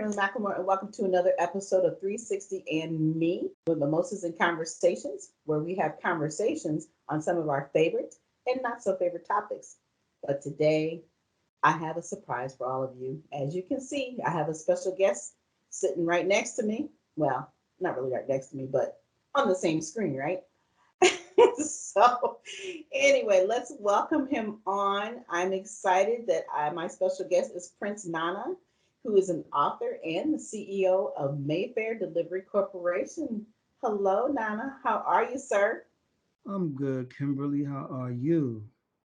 Kimberly McLemore, and welcome to another episode of 360 and Me with Mimosas and Conversations, where we have conversations on some of our favorite and not so favorite topics. But today, I have a surprise for all of you. As you can see, I have a special guest sitting right next to me. Well, not really right next to me, but on the same screen, right? So, anyway, let's welcome him on. I'm excited that my special guest is Prince Nana, who is an author and the CEO of Mayfair Delivery Corporation. Hello, Nana. How are you, sir? I'm good, Kimberly. How are you?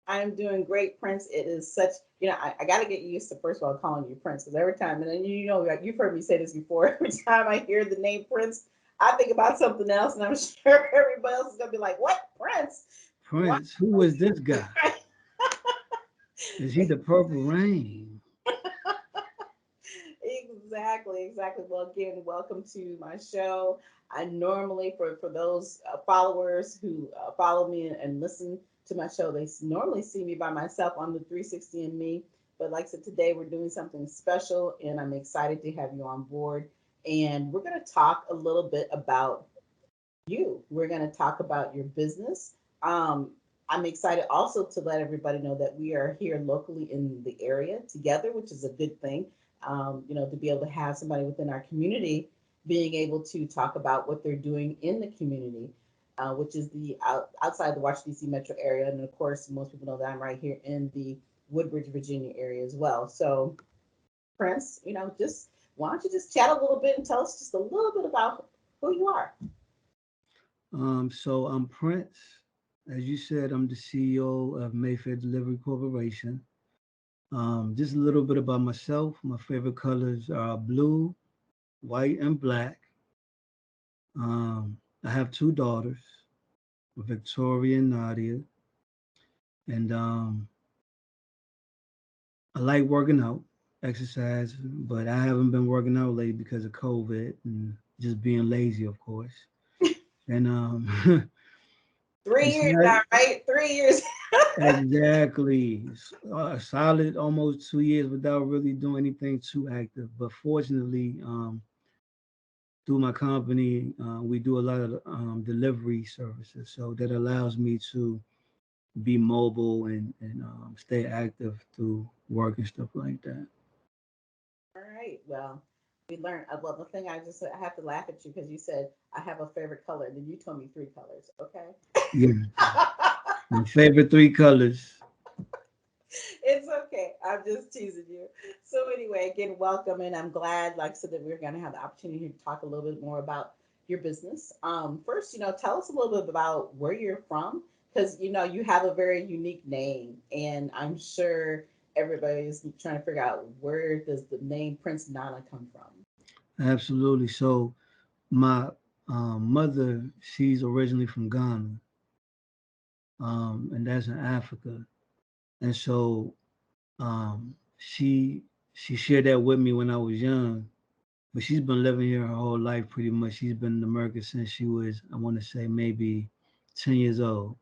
I'm doing great, Prince. It is such, I got to get used to, first of all, calling you Prince because every time, and then like you've heard me say this before, every time I hear the name Prince, I think about something else, and I'm sure everybody else is going to be like, what? Prince? What? Prince, who is this guy? Is he the Purple Rain? Exactly. Well, again, welcome to my show. I normally, for those followers who follow me and listen to my show, they normally see me by myself on the 360 and Me. But like I said, today we're doing something special, and I'm excited to have you on board. And we're going to talk a little bit about you. We're going to talk about your business. Um, I'm excited also to let everybody know that we are here locally in the area together, which is a good thing. To be able to have somebody within our community being able to talk about what they're doing in the community, which is outside the Washington D.C. metro area, and of course, most people know that I'm right here in the Woodbridge, Virginia area as well. So, Prince, just why don't you just chat a little bit and tell us just a little bit about who you are? So I'm Prince. As you said, I'm the CEO of Mayfair Delivery Corporation. Just a little bit about myself. My favorite colors are blue, white, and black. I have two daughters, Victoria and Nadia, and I like working out, exercise, but I haven't been working out lately because of COVID and just being lazy, of course. And Three it's years not now, right? 3 years. exactly a solid almost 2 years without really doing anything too active. But fortunately, through my company, we do a lot of delivery services, so that allows me to be mobile and stay active through work and stuff like that. All right. Well, we learned. Well, the thing I have to laugh at you because you said I have a favorite color, and then you told me three colors. Okay. Yeah, my favorite three colors. It's okay. I'm just teasing you. So anyway, again, welcome, and I'm glad, like I said, that we're going to have the opportunity to talk a little bit more about your business. First, tell us a little bit about where you're from, because you have a very unique name, and I'm sure everybody's trying to figure out where does the name Prince Nana come from. Absolutely. So my mother, she's originally from Ghana, and that's in Africa. And so she shared that with me when I was young. But she's been living here her whole life pretty much. She's been in America since she was, I want to say, maybe 10 years old.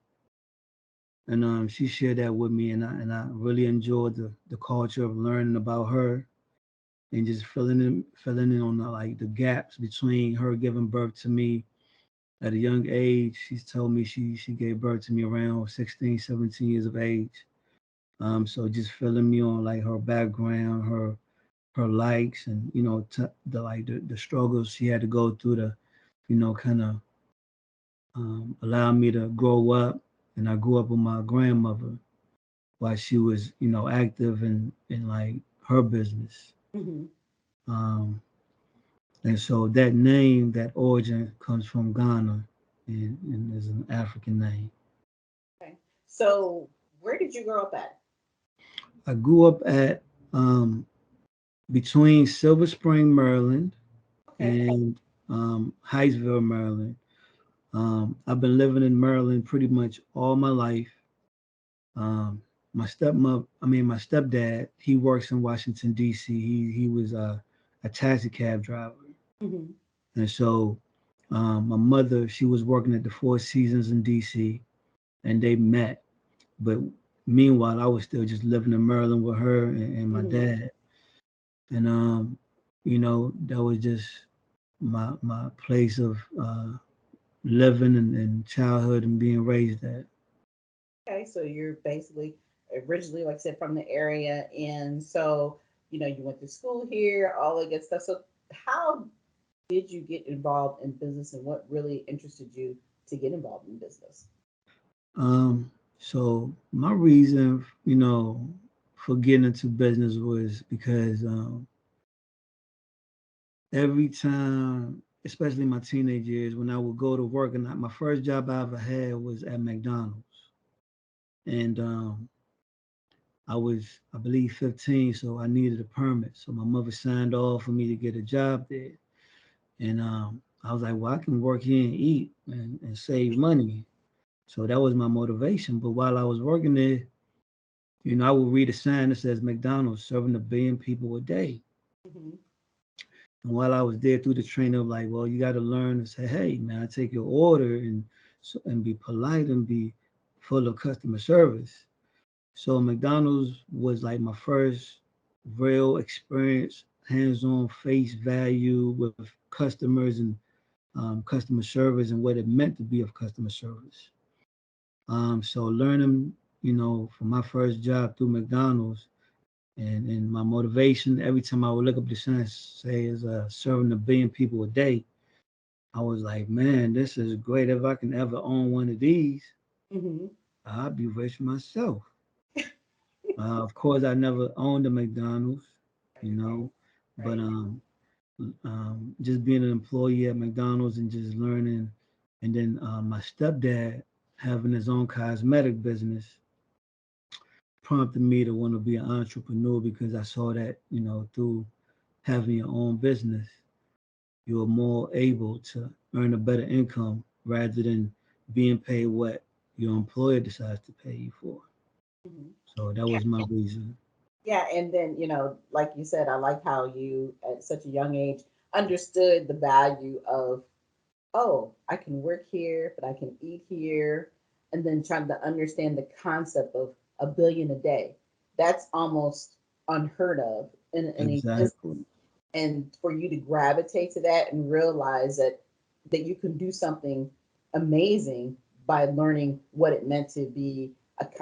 And she shared that with me, and I really enjoyed the culture of learning about her and just filling in on like the gaps between her giving birth to me at a young age. She's told me she gave birth to me around 16, 17 years of age. So just filling me on like her background, her likes, and the like the struggles she had to go through to kind of allow me to grow up. And I grew up with my grandmother while she was active in like her business. Hmm. Um, and so that name, that origin comes from Ghana, and is an African name. Okay. So where did you grow up at? I grew up at um, between Silver Spring, Maryland, Okay. and Hyattsville, Maryland. I've been living in Maryland pretty much all my life. Um, my stepdad, he works in Washington D.C. He was a taxi cab driver, Hmm. and so my mother, she was working at the Four Seasons in D.C. and they met. But meanwhile, I was still just living in Maryland with her and my Hmm. dad. And that was just my place of living and childhood and being raised at. Okay, so you're basically originally, like I said, from the area, and so you went to school here, all that good stuff. So, how did you get involved in business, and what really interested you to get involved in business? So my reason, for getting into business was because every time, especially my teenage years, when I would go to work, and my first job I ever had was at McDonald's, and I was, I believe, 15, so I needed a permit. So my mother signed off for me to get a job there, and I was like, well, I can work here and eat and save money. So that was my motivation. But while I was working there, I would read a sign that says McDonald's serving a billion people a day. Hmm. And while I was there through the training, of like, well, you got to learn to say, hey, man, I take your order and be polite and be full of customer service. So McDonald's was like my first real experience, hands-on face value with customers and customer service and what it meant to be of customer service. So learning, from my first job through McDonald's and my motivation every time I would look up the sign say is serving a billion people a day. I was like, man, this is great. If I can ever own one of these, Hmm. I'll be rich myself. Of course, I never owned a McDonald's, you Right, know, but right. just being an employee at McDonald's and just learning, and then my stepdad having his own cosmetic business prompted me to want to be an entrepreneur because I saw that, through having your own business, you're more able to earn a better income rather than being paid what your employer decides to pay you for. Hmm. So that was my reason. Yeah, and then, like you said, I like how you at such a young age understood the value of, oh, I can work here, but I can eat here, and then trying to understand the concept of a billion a day. That's almost unheard of in a business, Exactly. and for you to gravitate to that and realize that you can do something amazing by learning what it meant to be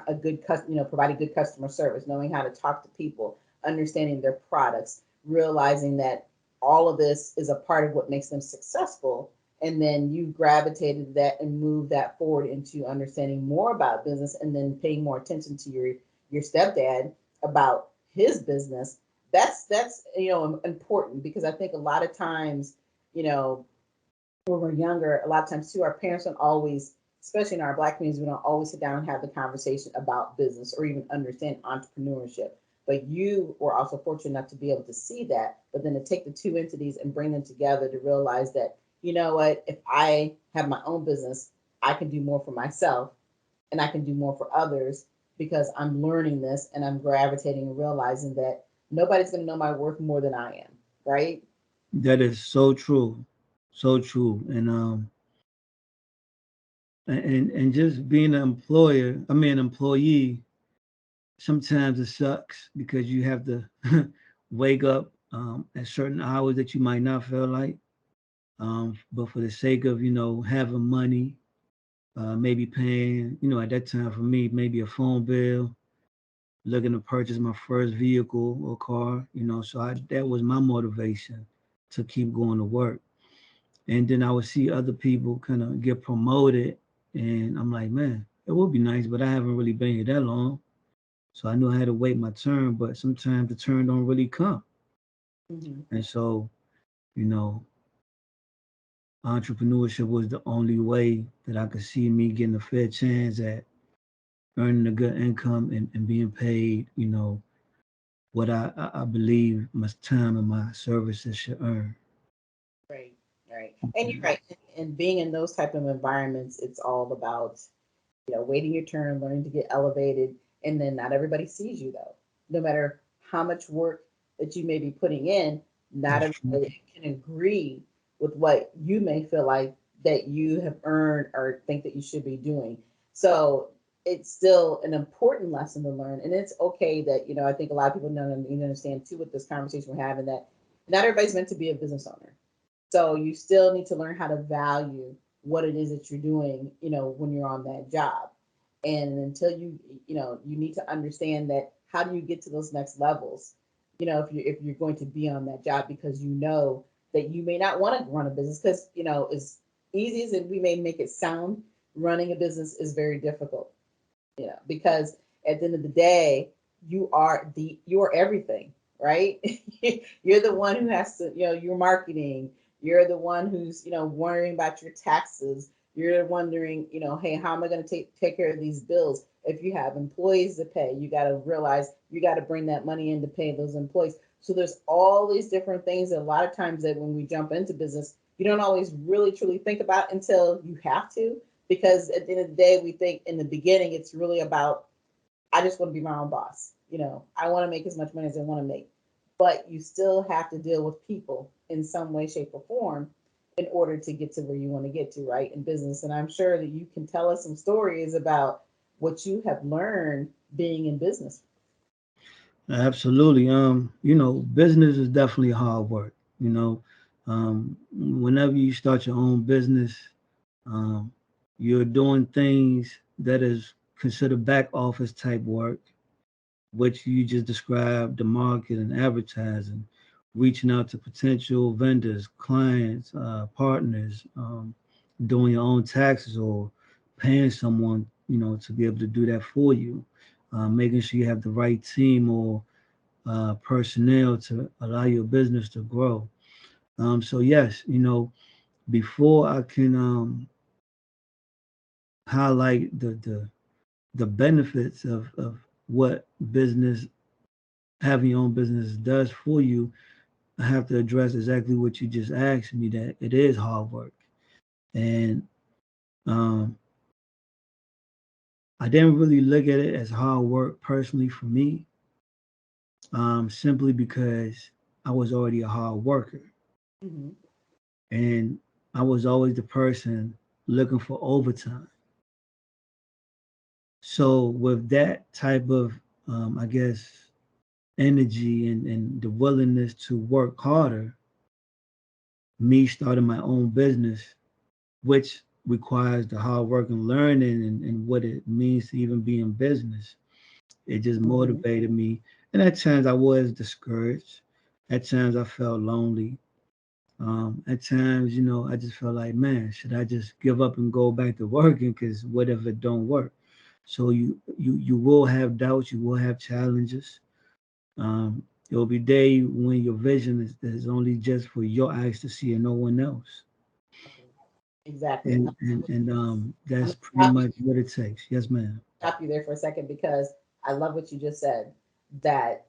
a good providing good customer service, knowing how to talk to people, understanding their products, realizing that all of this is a part of what makes them successful, and then you gravitated to that and moved that forward into understanding more about business, and then paying more attention to your stepdad about his business. That's important, because I think a lot of times, you know when we're younger, a lot of times too, our parents don't always, especially in our Black communities, we don't always sit down and have the conversation about business or even understand entrepreneurship. But you were also fortunate enough to be able to see that, but then to take the two entities and bring them together to realize that, you know what, if I have my own business, I can do more for myself and I can do more for others, because I'm learning this and I'm gravitating and realizing that nobody's going to know my worth more than I am, right? That is so true. So true. And just being an employer, I mean employee, sometimes it sucks because you have to wake up at certain hours that you might not feel like. But for the sake of, having money, maybe paying, at that time for me, maybe a phone bill, looking to purchase my first vehicle or car, so that was my motivation to keep going to work. And then I would see other people kind of get promoted, and I'm like, man, it would be nice, but I haven't really been here that long. So I knew I had to wait my turn, but sometimes the turn don't really come. Hmm. And so, you know, entrepreneurship was the only way that I could see me getting a fair chance at earning a good income and being paid, what I believe my time and my services should earn. Right, right. And you're right. And being in those type of environments, it's all about, waiting your turn, learning to get elevated, and then not everybody sees you though. No matter how much work that you may be putting in, not That's true. everybody can agree with what you may feel like that you have earned or think that you should be doing. So it's still an important lesson to learn, and it's okay that I think a lot of people don't even understand too with this conversation we're having, that not everybody's meant to be a business owner. So you still need to learn how to value what it is that you're doing, when you're on that job. And until you need to understand that how do you get to those next levels, if you're going to be on that job, because that you may not want to run a business, because as easy as we may make it sound, running a business is very difficult, because at the end of the day, you're everything, right? You're the one who has to, you're marketing. You're the one who's, worrying about your taxes. You're wondering, hey, how am I going to take care of these bills? If you have employees to pay, you got to realize you got to bring that money in to pay those employees. So there's all these different things that a lot of times that when we jump into business, you don't always really truly think about until you have to, because at the end of the day, we think in the beginning it's really about, I just want to be my own boss. I want to make as much money as I want to make. But you still have to deal with people in some way, shape, or form in order to get to where you want to get to, right? In business. And I'm sure that you can tell us some stories about what you have learned being in business. Absolutely. Business is definitely hard work. Whenever you start your own business, um, you're doing things that is considered back office type work, which you just described, the market and advertising, reaching out to potential vendors, clients, partners, doing your own taxes or paying someone, to be able to do that for you, making sure you have the right team or personnel to allow your business to grow. So yes, before I can highlight the benefits of what business having your own business does for you, I have to address exactly what you just asked me, that it is hard work. And um, I didn't really look at it as hard work personally for me, simply because I was already a hard worker. Hmm. And I was always the person looking for overtime. So, with that type of, I guess, energy and the willingness to work harder, me starting my own business, which requires the hard work and learning and what it means to even be in business. It just Hmm. motivated me. And at times I was discouraged. At times I felt lonely. At times, I just felt like, man, should I just give up and go back to working? Because what if it don't work? So you will have doubts. You will have challenges. There will be day when your vision is only just for your eyes to see and no one else. Exactly. And I'm that's gonna pretty stop you, much what it takes. Yes, ma'am. there for a second, because I love what you just said. That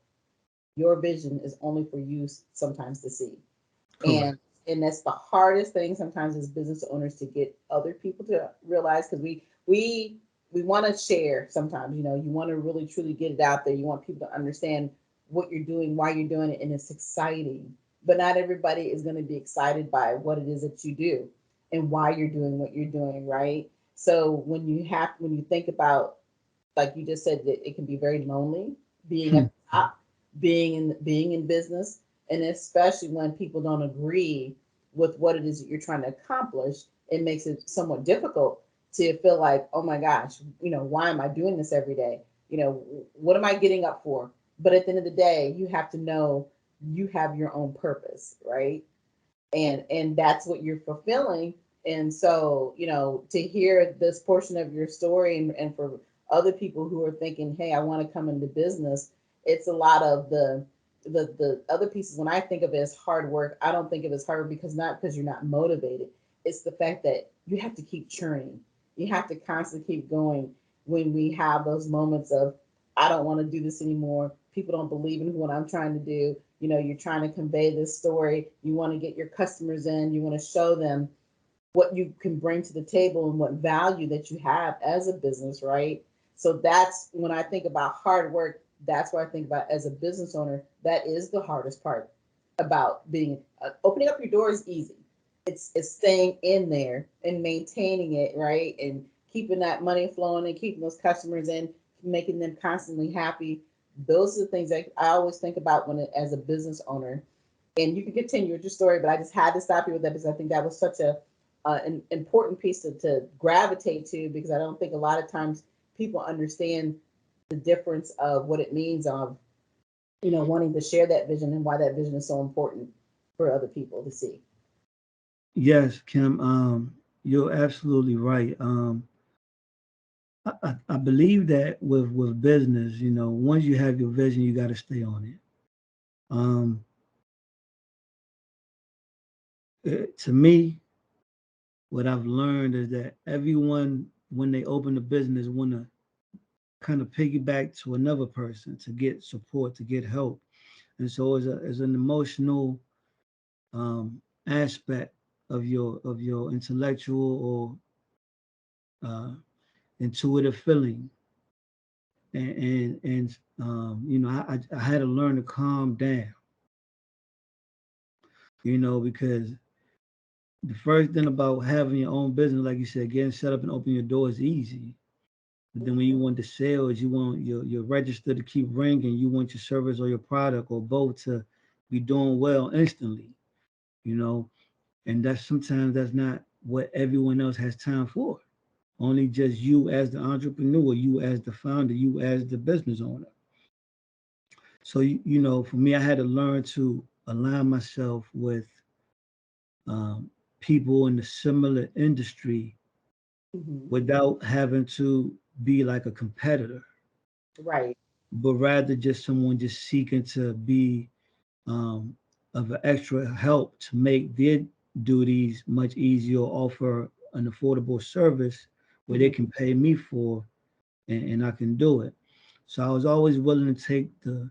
your vision is only for you sometimes to see. Correct. And that's the hardest thing sometimes as business owners, to get other people to realize, because we want to share sometimes, you want to really truly get it out there. You want people to understand what you're doing, why you're doing it, and it's exciting. But not everybody is going to be excited by what it is that you do and why you're doing what you're doing, right? So when you think about, like you just said, that it can be very lonely being at the top, being in business, and especially when people don't agree with what it is that you're trying to accomplish, it makes it somewhat difficult to feel like, oh my gosh, why am I doing this every day? What am I getting up for? But at the end of the day, you have to know you have your own purpose, right? And that's what you're fulfilling. And so, to hear this portion of your story, and for other people who are thinking, hey, I want to come into business, it's a lot of the other pieces. When I think of it as hard work, I don't think of it as hard, because not because you're not motivated. It's the fact that you have to keep churning. You have to constantly keep going. When we have those moments of, I don't want to do this anymore, people don't believe in what I'm trying to do, you're trying to convey this story, you want to get your customers in, you want to show them what you can bring to the table and what value that you have as a business, right? So that's when I think about hard work, that's what I think about as a business owner. That is the hardest part about being, opening up your door is easy. It's staying in there and maintaining it, right? And keeping that money flowing and keeping those customers in, making them constantly happy. Those are the things that I always think about when as a business owner. And you can continue with your story, but I just had to stop you with that because I think that was such an important piece to gravitate to, because I don't think a lot of times people understand the difference of what it means of, wanting to share that vision and why that vision is so important for other people to see. Yes, Kim, you're absolutely right. I believe that with business, once you have your vision, you got to stay on it. Um, to me, what I've learned is that everyone, when they open a business, want to kind of piggyback to another person to get support, to get help, and so as an emotional aspect of your intellectual or intuitive feeling, and I had to learn to calm down, because the first thing about having your own business, like you said, getting set up and opening your door is easy. But then when you want the sales, you want your register to keep ringing, you want your service or your product or both to be doing well instantly, you know, and that's not what everyone else has time for. Only just you as the entrepreneur, you as the founder, you as the business owner. So for me, I had to learn to align myself with um, people in the similar industry Hmm. without having to be like a competitor, Right. but rather just someone just seeking to be um, of an extra help to make their duties much easier, offer an affordable service where they Hmm. can pay me for, and I can do it. So I was always willing to take the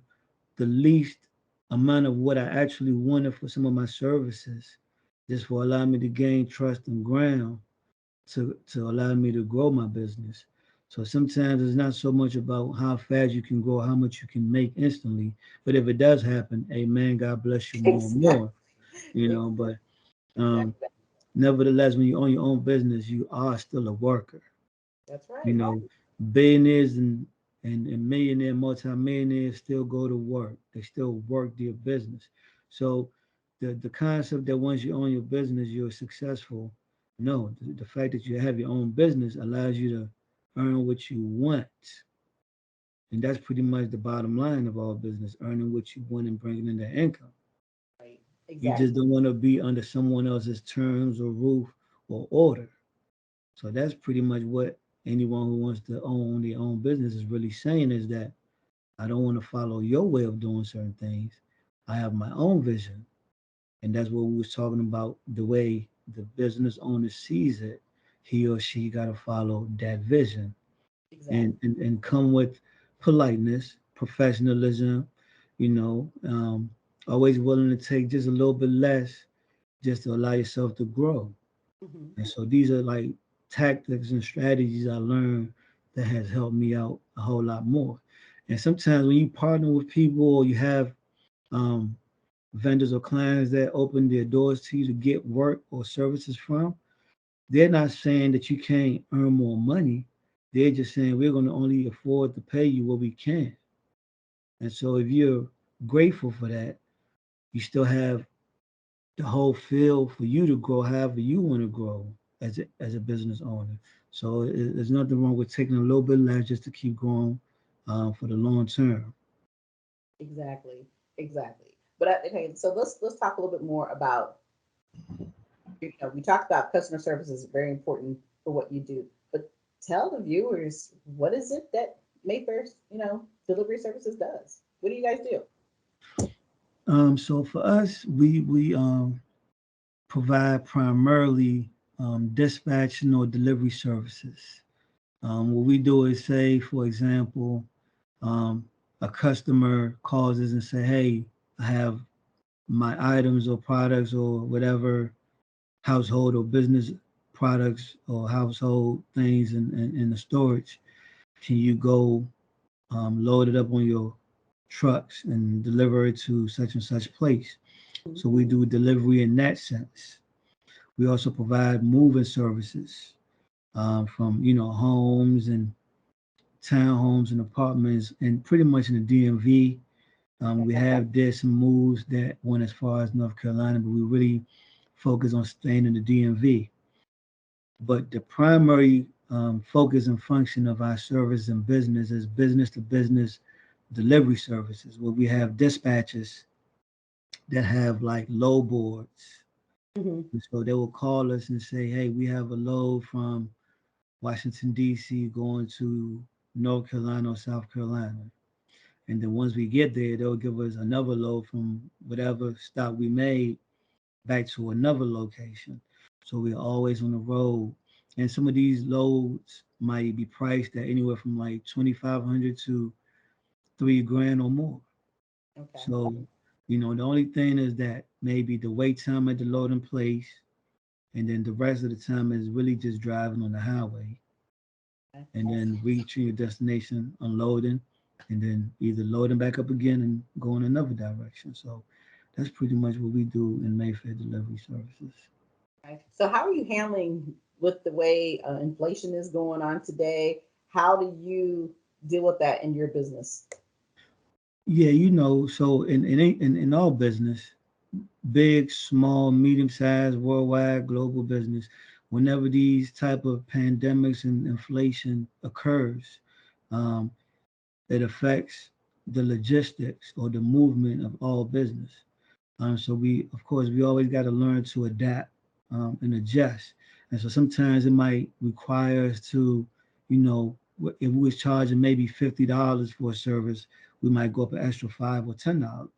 least amount of what I actually wanted for some of my services, just for allowing me to gain trust and ground to allow me to grow my business. So sometimes it's not so much about how fast you can grow, how much you can make instantly. But if it does happen, amen, God bless you more and Exactly. more, you know. But um, Exactly. nevertheless, when you own your own business, you are still a worker. That's You right. know, billionaires and millionaire, multimillionaires still go to work. They still work their business. So the concept that once you own your business, you're successful. No, the fact that you have your own business allows you to earn what you want. And that's pretty much the bottom line of all business, earning what you want and bringing in that income. Right. You just Exactly. don't want to be under someone else's terms or roof or order. So that's pretty much what anyone who wants to own their own business is really saying, is that I don't want to follow your way of doing certain things. I have my own vision. And that's what we was talking about, the way the business owner sees it. He or she got to follow that vision Exactly. and come with politeness, professionalism, you know, always willing to take just a little bit less just to allow yourself to grow. Hmm. And so these are like tactics and strategies I learned that has helped me out a whole lot more. And sometimes when you partner with people or you have um, vendors or clients that open their doors to you to get work or services from, they're not saying that you can't earn more money. They're just saying we're going to only afford to pay you what we can. And so if you're grateful for that, you still have the whole field for you to grow however you want to grow as a business owner. So there's nothing wrong with taking a little bit less just to keep growing for the long term. Exactly. Exactly. But okay, so let's talk a little bit more about, we talked about customer service is very important for what you do, but tell the viewers, what is it that Mayfair's, delivery services does? What do you guys do? So for us, we provide primarily dispatching or delivery services. What we do is say, for example, um, a customer calls us and say, "Hey, I have my items or products or whatever household or business products or household things in the storage. Can you go load it up on your trucks and deliver it to such and such place?" Mhm. So we do delivery in that sense. We also provide moving services from homes and townhomes and apartments and pretty much in the DMV, We have did some moves that went as far as North Carolina, but we really focus on staying in the DMV. But the primary focus and function of our service and business is business to business delivery services, where we have dispatchers that have like load boards. Hmm. And so they will call us and say, hey, we have a load from Washington, D.C. going to North Carolina or South Carolina. And then once we get there, they'll give us another load from whatever stop we made back to another location. So we're always on the road. And some of these loads might be priced at anywhere from like 2,500 to 3 grand or more. Okay. So, the only thing is that maybe the wait time at the loading place, and then the rest of the time is really just driving on the highway Okay. and then reaching your destination, unloading, and then either loading back up again and going another direction. So that's pretty much what we do in Mayfair Delivery Services. Okay. So, how are you handling with the way inflation is going on today? How do you deal with that in your business? Yeah, so in all business, big, small, medium sized, worldwide, global business, whenever these type of pandemics and inflation occurs, um, it affects the logistics or the movement of all business. So of course, we always got to learn to adapt and adjust. And so sometimes it might require us to, if we was charging maybe $50 for a service, we might go up an extra $5 or $10,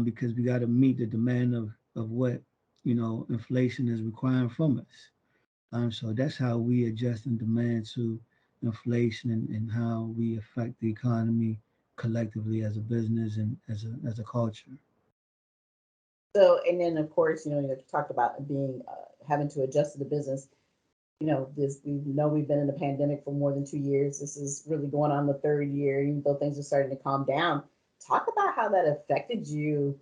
because we got to meet the demand of what inflation is requiring from us. So that's how we adjust and demand to inflation and how we affect the economy collectively as a business and as a culture. So, and then of course, you talked about being having to adjust to the business. This we know we've been in a pandemic for more than 2 years. This is really going on the third year, even though things are starting to calm down. Talk about how that affected you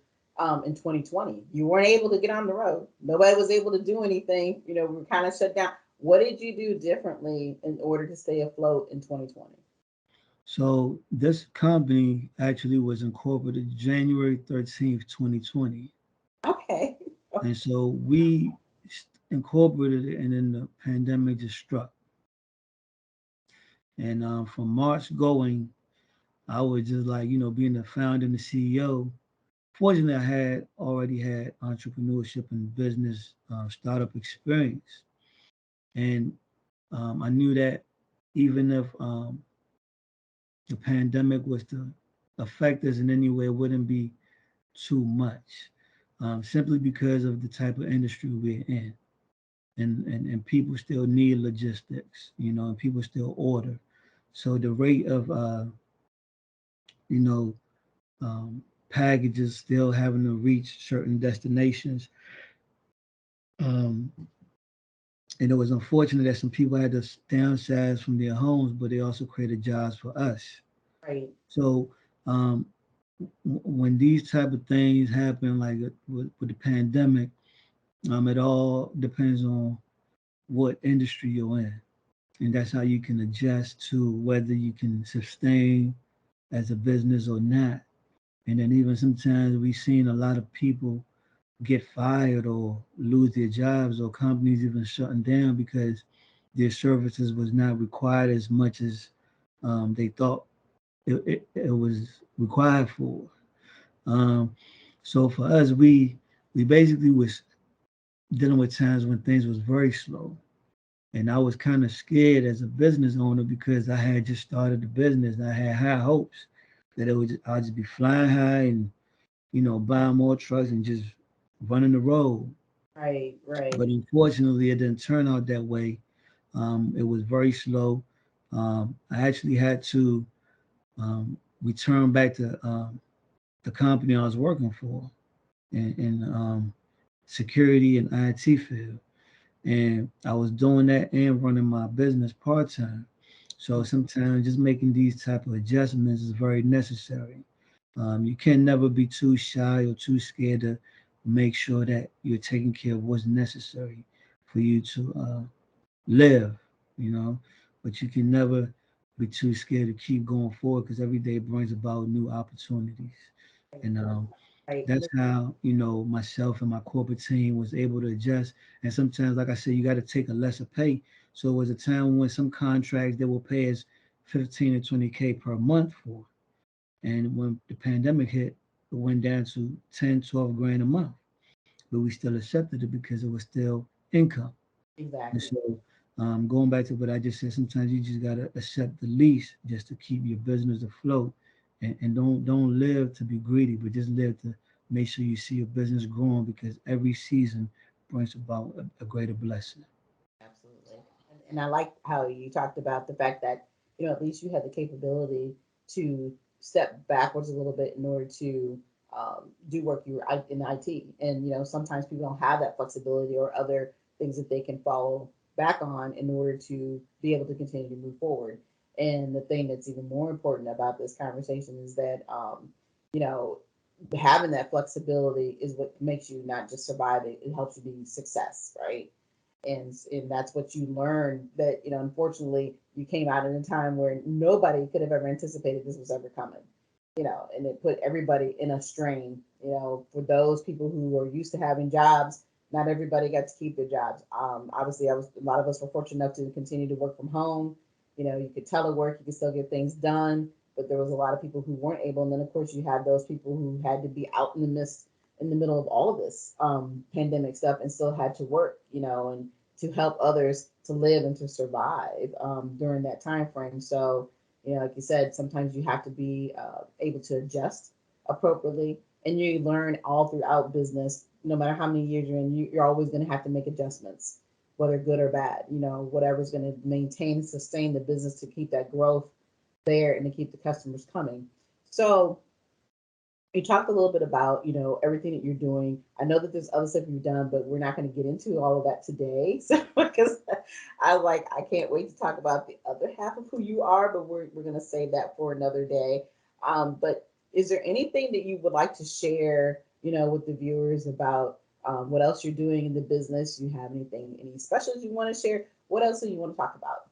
in 2020. You weren't able to get on the road. Nobody was able to do anything. We were kind of shut down. What did you do differently in order to stay afloat in 2020? So this company actually was incorporated January 13th, 2020. Okay. And so we incorporated it and then the pandemic just struck. And from March going, I was just like, being the founder and the CEO. Fortunately, I had already had entrepreneurship and business startup experience. And I knew that even if the pandemic was to affect us in any way, it wouldn't be too much, simply because of the type of industry we're in. And people still need logistics, and people still order. So the rate of, you know, packages still having to reach certain destinations. Um, and it was unfortunate that some people had to downsize from their homes, but they also created jobs for us. Right. So um, when these type of things happen, like with the pandemic, it all depends on what industry you're in, and that's how you can adjust to whether you can sustain as a business or not. And then even sometimes we've seen a lot of people get fired or lose their jobs, or companies even shutting down because their services was not required as much as they thought it was required for. Um, so for us, we basically was dealing with times when things was very slow, and I was kind of scared as a business owner because I had just started the business. And I had high hopes that I'd just be flying high and buying more trucks and just running the road. Right. Right. But unfortunately, it didn't turn out that way. It was very slow. I actually had to return back to the company I was working for in security and IT field. And I was doing that and running my business part time. So sometimes just making these type of adjustments is very necessary. You can never be too shy or too scared to make sure that you're taking care of what's necessary for you to live, you know. But you can never be too scared to keep going forward because every day brings about new opportunities. Right, And right. that's how, myself and my corporate team was able to adjust. And sometimes, like I said, you got to take a lesser pay. So it was a time when some contracts they will pay us 15 to 20K per month for. And when the pandemic hit, it went down to 10, 12 grand a month. But we still accepted it because it was still income. And Exactly. so, going back to what I just said, sometimes you just gotta accept the least just to keep your business afloat, and don't live to be greedy, but just live to make sure you see your business growing because every season brings about a greater blessing. Absolutely. And I like how you talked about the fact that, at least you had the capability to step backwards a little bit in order to do work you were in IT. And, sometimes people don't have that flexibility or other things that they can follow back on in order to be able to continue to move forward. And the thing that's even more important about this conversation is that, you know, having that flexibility is what makes you not just survive it helps you be success, right? And that's what you learn, that unfortunately you came out in a time where nobody could have ever anticipated this was ever coming, and it put everybody in a strain. For those people who are used to having jobs, not everybody got to keep their jobs. Obviously, a lot of us were fortunate enough to continue to work from home. You could telework, you could still get things done, but there was a lot of people who weren't able. And then of course you had those people who had to be out in the midst, in the middle of all of this pandemic stuff, and still had to work, and to help others to live and to survive during that time frame. So, like you said, sometimes you have to be able to adjust appropriately, and you learn all throughout business. No matter how many years you're in, you're always going to have to make adjustments, whether good or bad. Whatever's going to maintain and sustain the business to keep that growth there and to keep the customers coming. So you talked a little bit about everything that you're doing. I know that there's other stuff you've done, but we're not going to get into all of that today. So because I can't wait to talk about the other half of who you are, but we're going to save that for another day. But is there anything that you would like to share, with the viewers about what else you're doing in the business? You have anything, any specials you want to share? What else do you want to talk about?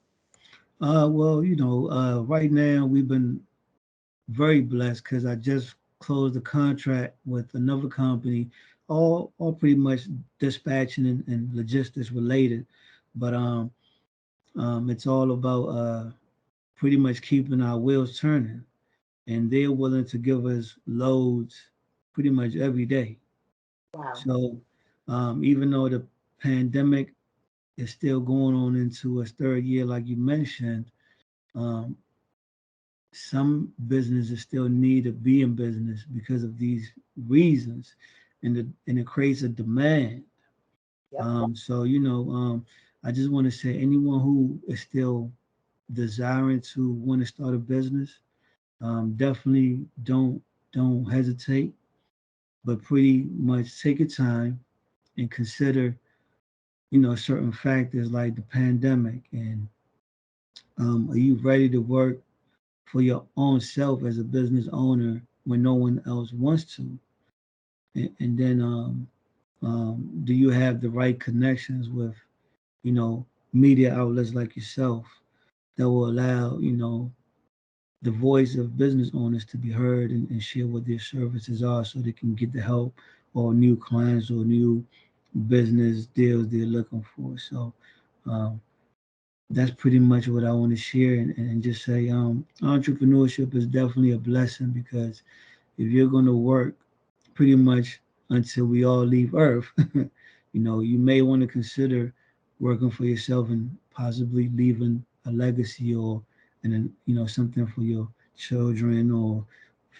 Well, right now we've been very blessed because I just closed a contract with another company, all pretty much dispatching and logistics related. But it's all about pretty much keeping our wheels turning, and they're willing to give us loads pretty much every day. Wow. So even though the pandemic is still going on into its third year, like you mentioned, um, some businesses still need to be in business because of these reasons, and it creates a demand. Yep. So I just want to say anyone who is still desiring to want to start a business, definitely don't hesitate, but pretty much take your time and consider certain factors like the pandemic, and are you ready to work for your own self as a business owner when no one else wants to, and then do you have the right connections with you know media outlets like yourself that will allow the voice of business owners to be heard, and share what their services are so they can get the help or new clients or new business deals they're looking for. So um, that's pretty much what I want to share, and just say entrepreneurship is definitely a blessing because if you're going to work pretty much until we all leave Earth, you may want to consider working for yourself and possibly leaving a legacy or and then something for your children or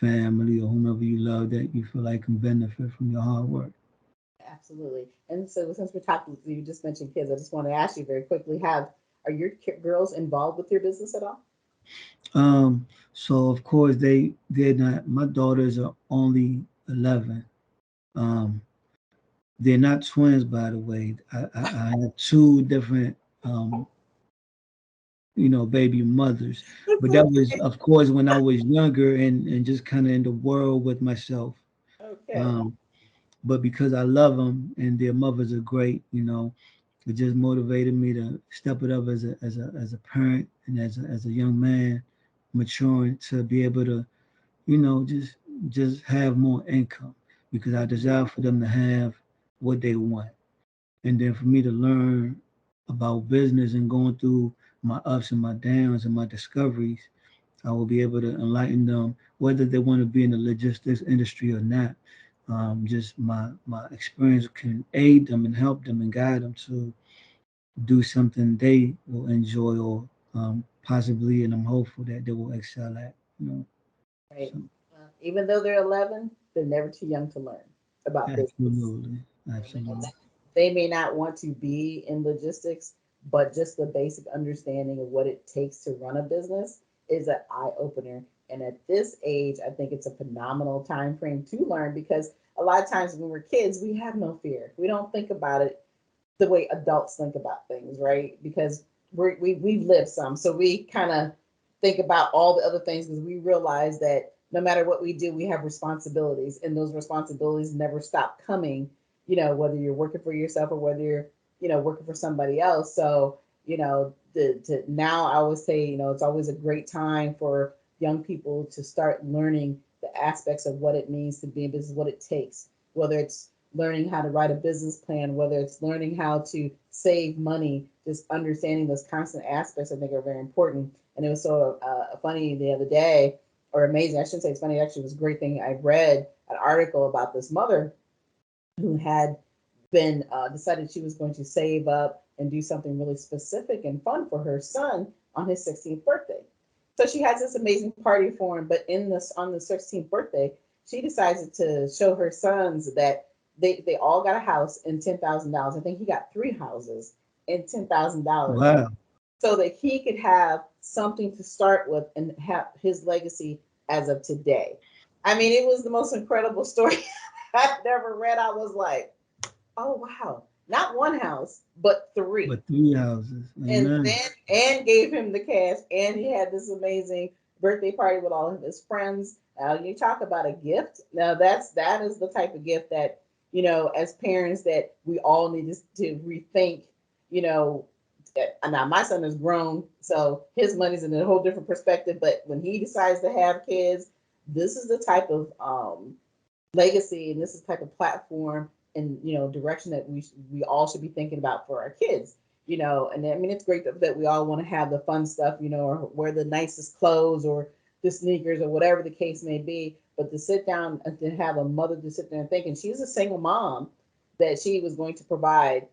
family or whomever you love that you feel like can benefit from your hard work. Absolutely. And so, since we're talking, you just mentioned kids, I just want to ask you very quickly: are your girls involved with your business at all? So of course they're not. My daughters are only 11. Um, they're not twins, by the way. I have two different baby mothers. It's But that was, okay. of course, when I was younger and just kind of in the world with myself. Okay. Um, but because I love them and their mothers are great, It just motivated me to step it up as a parent and as a young man, maturing to be able to, just have more income because I desire for them to have what they want, and then for me to learn about business and going through my ups and my downs and my discoveries, I will be able to enlighten them whether they want to be in the logistics industry or not. Just my experience can aid them and help them and guide them to do something they will enjoy or possibly, and I'm hopeful that they will excel at. Right. So Even though they're 11, they're never too young to learn about business. absolutely, absolutely. They may not want to be in logistics, but just the basic understanding of what it takes to run a business is an eye opener. And at this age, I think it's a phenomenal time frame to learn because a lot of times when we're kids, we have no fear. We don't think about it the way adults think about things, right? Because we've lived some. So we kind of think about all the other things because we realize that no matter what we do, we have responsibilities, and those responsibilities never stop coming, whether you're working for yourself or whether you're, working for somebody else. So, now I always say, it's always a great time for young people to start learning the aspects of what it means to be in business, what it takes, whether it's learning how to write a business plan, whether it's learning how to save money, just understanding those constant aspects I think are very important. And it was so funny the other day, or amazing, I shouldn't say it's funny, actually it was a great thing. I read an article about this mother who had been decided she was going to save up and do something really specific and fun for her son on his 16th birthday. So she has this amazing party for him, but in this on the 16th birthday, she decided to show her sons that they all got a house and $10,000. I think he got three houses and $10,000 Wow. so that he could have something to start with and have his legacy as of today. I mean, it was the most incredible story I've never read. I was like, oh wow, not one house, but three. But three houses, And amen. then and gave him the cash, and he had this amazing birthday party with all of his friends. Now you talk about a gift. Now that is the type of gift that as parents that we all need to rethink. You know, now my son is grown, so his money's in a whole different perspective. But when he decides to have kids, this is the type of legacy, and this is the type of platform and direction that we all should be thinking about for our kids. And I mean it's great that we all want to have the fun stuff, or wear the nicest clothes or the sneakers or whatever the case may be. But to sit down and to have a mother to sit there and think, and she's a single mom, that she was going to provide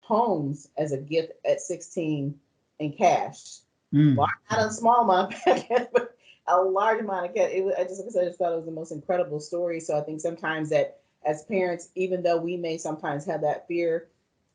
homes as a gift at 16 in cash. Well, Mm. not a small amount of cash, but a large amount of cash. I just, like I said, I just thought it was the most incredible story. So I think sometimes that as parents, even though we may sometimes have that fear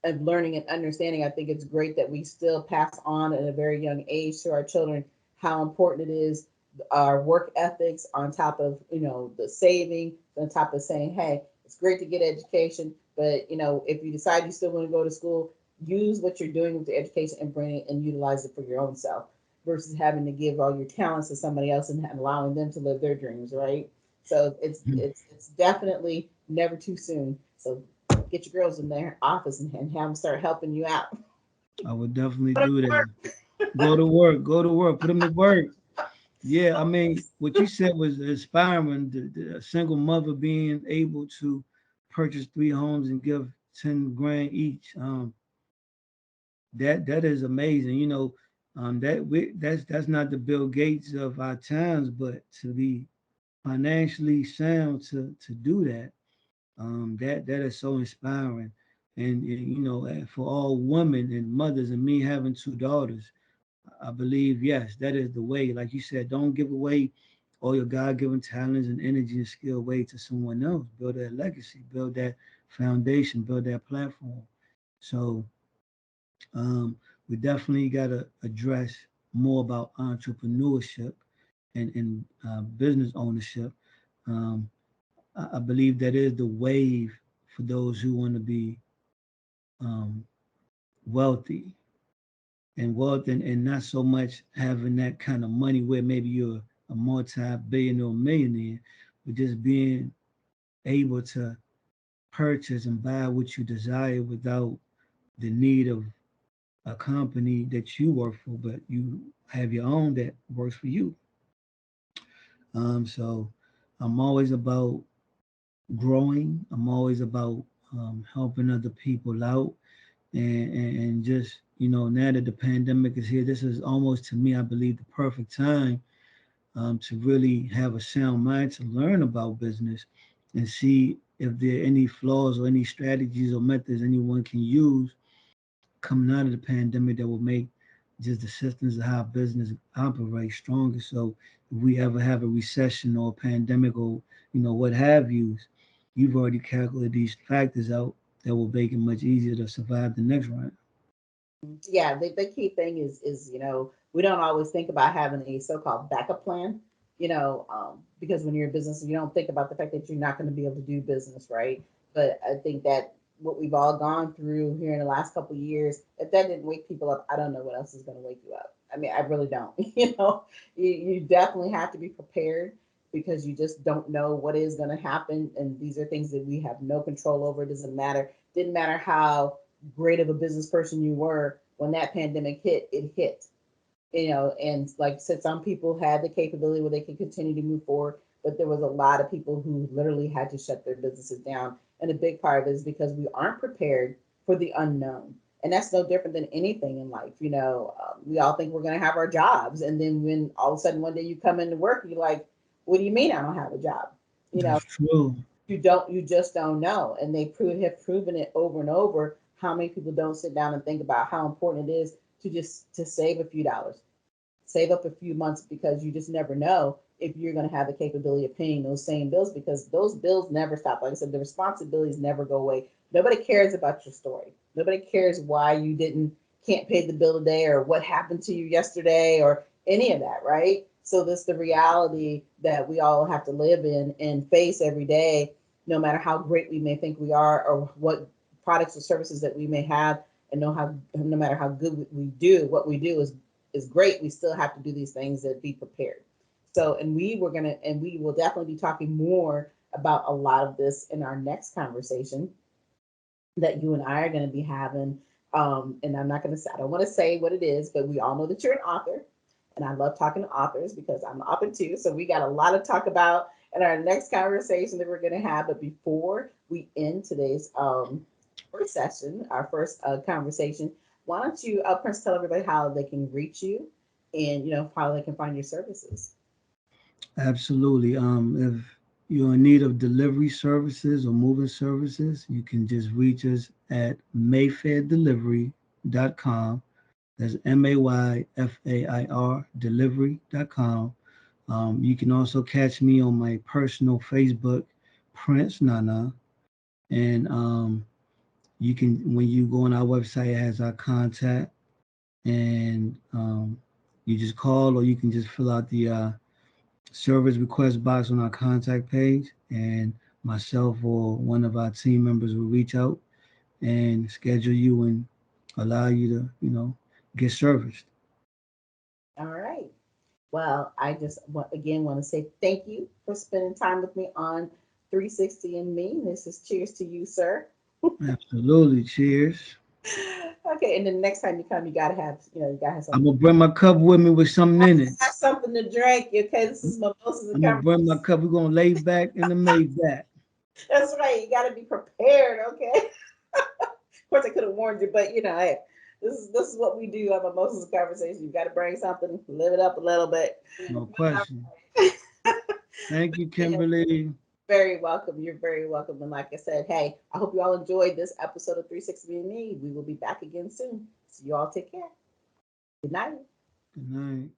of learning and understanding, I think it's great that we still pass on at a very young age to our children how important it is our work ethics on top of the saving, on top of saying, hey, it's great to get education, but if you decide you still want to go to school, use what you're doing with the education and bring it and utilize it for your own self versus having to give all your talents to somebody else and allowing them to live their dreams, right? So it's definitely never too soon. So get your girls in their office and have them start helping you out. I would definitely do that. Go to work. Go to work. Put them to work. Yeah, I mean, what you said was inspiring. A single mother being able to purchase three homes and give 10 grand each. That is amazing. That's not the Bill Gates of our times, but to be financially sound to do that, that is so inspiring. And for all women and mothers, and me having two daughters, I believe, yes, that is the way. Like you said, don't give away all your God given talents and energy and skill away to someone else. Build that legacy, build that foundation, build that platform. So we definitely got to address more about entrepreneurship and business ownership. Um, I believe that is the wave for those who want to be um, wealthy and wealth, and not so much having that kind of money where maybe you're a multi-billionaire or millionaire, but just being able to purchase and buy what you desire without the need of a company that you work for, but you have your own that works for you. So I'm always about growing. I'm always about helping other people out, and just now that the pandemic is here, this is almost to me, I believe, the perfect time to really have a sound mind to learn about business and see if there are any flaws or any strategies or methods anyone can use coming out of the pandemic that will make just the systems of how business operates stronger. So if we ever have a recession or a pandemic or what have you, you've already calculated these factors out that will make it much easier to survive the next round. Yeah, the key thing is we don't always think about having a so-called backup plan, because when you're in business, you don't think about the fact that you're not going to be able to do business, right? But I think that what we've all gone through here in the last couple of years, if that didn't wake people up, I don't know what else is going to wake you up. I mean, I really don't. You definitely have to be prepared because you just don't know what is going to happen, and these are things that we have no control over. It doesn't matter. Didn't matter how great of a business person you were when that pandemic hit, it hit. And like I said, some people had the capability where they could continue to move forward, but there was a lot of people who literally had to shut their businesses down. And a big part of it is because we aren't prepared for the unknown. And that's no different than anything in life. We all think we're going to have our jobs. And then when all of a sudden one day you come into work, you're like, what do you mean I don't have a job? You know, That's true. you just don't know. And have proven it over and over how many people don't sit down and think about how important it is to save a few dollars, save up a few months, because you just never know if you're going to have the capability of paying those same bills, because those bills never stop. Like I said, the responsibilities never go away. Nobody cares about your story. Nobody cares why you didn't can't pay the bill today, or what happened to you yesterday, or any of that, right? So this the reality that we all have to live in and face every day, no matter how great we may think we are, or what products or services that we may have, and know how no matter how good we do, what we do is great. We still have to do these things and be prepared. So, and we will definitely be talking more about a lot of this in our next conversation that you and I are going to be having. And I'm not going to say, I don't want to say what it is, but we all know that you're an author. And I love talking to authors because I'm an author too. So we got a lot to talk about in our next conversation that we're going to have. But before we end today's first session, our first conversation, why don't you, Prince, tell everybody how they can reach you and, how they can find your services. Absolutely. If you're in need of delivery services or moving services, you can just reach us at mayfair.delivery.com. That's MAYFAIR delivery.com. You can also catch me on my personal Facebook, Prince Nana. And you can, when you go on our website, it has our contact. And you just call, or you can just fill out the service request box on our contact page, and myself or one of our team members will reach out and schedule you and allow you to, get serviced. All right. Well, I just again want to say thank you for spending time with me on 360 and me. This is cheers to you, sir. Absolutely. Cheers. Okay, and then next time you come, you gotta have I'm something. gonna bring my cup with me with something in it. Have something to drink. Okay, this is mimosas and I'm gonna bring my conversations. cup. We're gonna lay back in the Maybach. That's right. You got to be prepared. Okay. Of course, I could have warned you, but hey, this is what we do on mimosas and conversations. You got to bring something, live it up a little bit. No All question. right. Thank you, Yeah, Kimberly. very welcome. You're very welcome. And like I said, hey, I hope you all enjoyed this episode of 360 and Me. We will be back again soon. So you all take care. Good night. Good night.